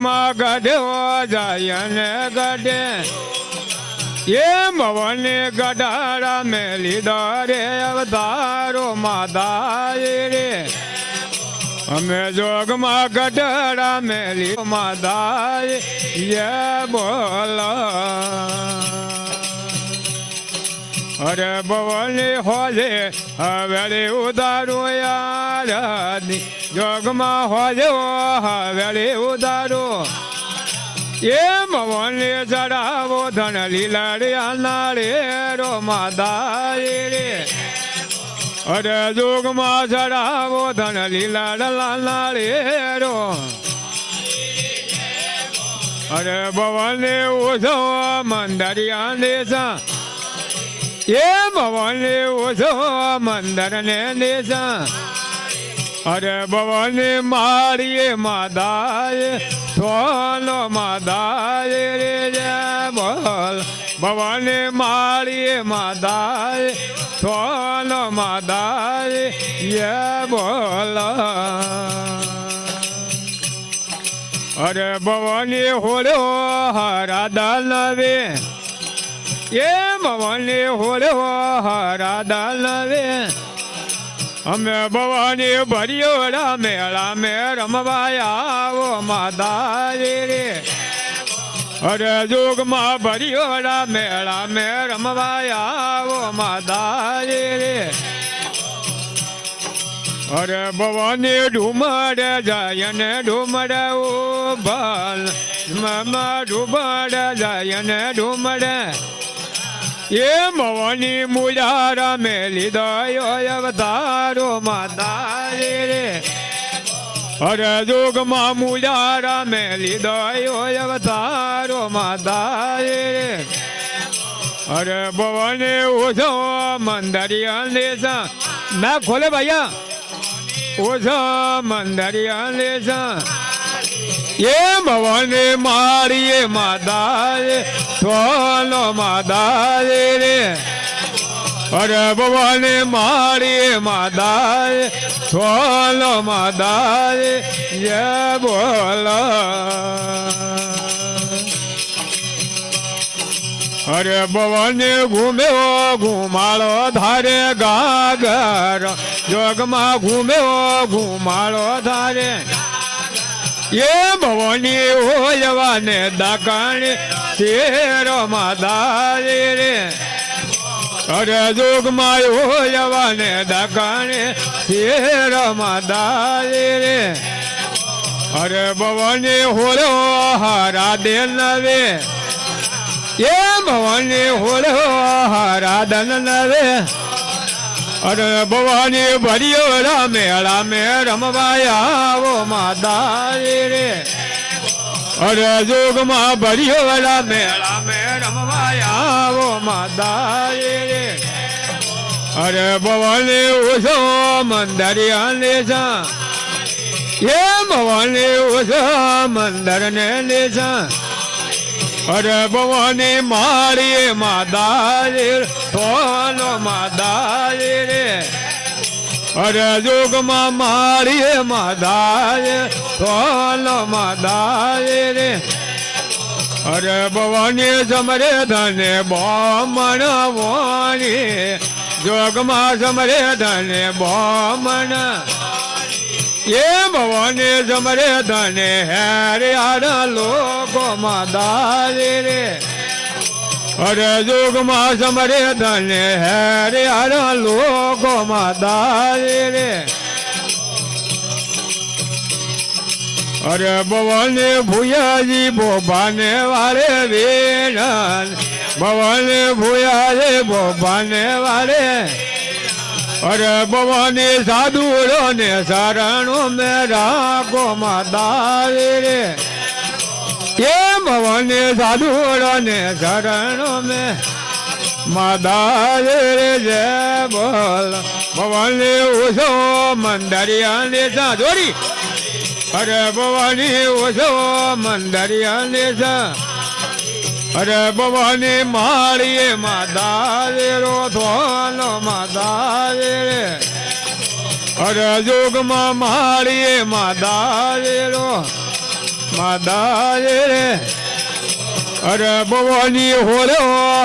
જોગમાં ગઢવો જાય ને ગઢે એ ભવને ગઢારા મેં લીધો રે અવતારો માદાય રે અમે જોગમાં ગઢારા મેં લીધો માદાય યે બોલા અરે ભવને હોજે હવેલી ઉદારો યાર જોગમાં હોજો હવેલી ઉદારો એ ભવને ચડાવો ધન લીલાડ્યા નાળે રો માદાય રે અરે જોગમાં ચડાવો ધન લીલાડલા નાળે રો અરે ભવને ઓછો મંદરિયા દેશા એ ભવને ઓછો મંદર ને દેશા અરે ભવને મારીએ માદાય થોલો માદાય રે જય બોલ ભવને મારીએ માદાય થોલો માદાય યે બોલ અરે ભવને હોળો હરાદા નવે એ ભવને હોળો હરાદા નવે અમે ભવાની ભરિયોડા મેળા મે રમવાયા આવો માદાય રે અરે જોગમાં ભરિયોડા મેળા મે રમવાયા આવો માદાય રે અરે ભવાની ઢુમડે જાય ને ઢુમડે ઉભલ મમા ઢુમડે જાય ને ઢુમડે એ ભવાની મુજારા મેં લીધો અવતારો માદાય રે અરે જોગમાં મુજારા મેં લીધો અવતારો માદાય રે અરે ભવને ઓછો મંદરિયા દેશા ના ખોલે ભૈયા ઓછો મંદરિયા દેશા એ ભવને મારીએ માદાય થોલો માદાય રે અરે ભવને મારીએ માદાય થોલો માદાય જય બોલ અરે ભવને ઘૂમ્યો ઘુમાળો ધારે ગાગર જોગમાં ઘૂમ્યો ઘુમાળો ધારે એ ભવની હોયવાને દાકાણે તેરો માદાય રે અરે જોગમાં હોયવાને દાકાણે તેરો માદાય રે અરે ભવની હોળો હારા દે નવે એ ભવની હોળો હારા દન નવે અરે ભવાની ભરિયોડા મેળા મે રમવાયા આવો માદાય રે અરે જોગમાં ભરિયોડા મેળા મે રમવાયા આવો માદાય રે અરે ભવને ઓછો મંદરિયા દેશા એ ભવને ઓછો મંદર ને દેશા અરે ભવને મારીએ માદાય થોલો માદાય રે અરે જોગમાં મારીએ માદાય થોલો માદાય રે અરે ભવને સમરે ધને બોમણ વોણી જોગમાં સમરે ધને બોમણ એ ભવને સમરે ધને હેરિયાના લોકો માદાય રે અરે જોગમાં સમરે ધને હેરિયાના લોકો માદાય રે અરે ભવને ભૂયાજી બોભાને વાળે વેણ ભવને ભૂયાજી બોભાને વાળે અરે ભવને સાધુડો ને શરણો મે રાખો માદાય રે એ ભવને સાધુડો ને શરણો મે માદાય રે જય બોલ ભવને ઓછો મંદરિયા દેશા જોડી અરે ભવાની ઓછો મંદરિયા દેશા અરે ભવાની માળીએ માદાય રો થોલો માદાય રે અરે જોગમાં માળીએ માદાય રો માદાએ રે અરે ભવાની હોરે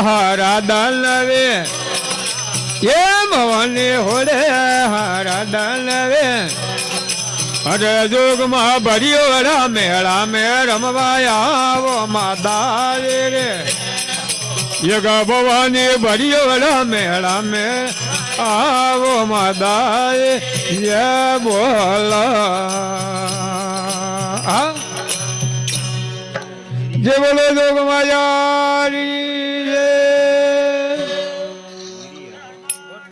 હારા દાનવે એ ભવાની હોરે હારા દાનવે અરે જોગમાં ભર્યો મેળા મે રમવા આવો માદાએ રે યગ ભવાની ભર્યો મેળા મે આવો માદાએ જય બોલા જય બોલો જોગ માયારી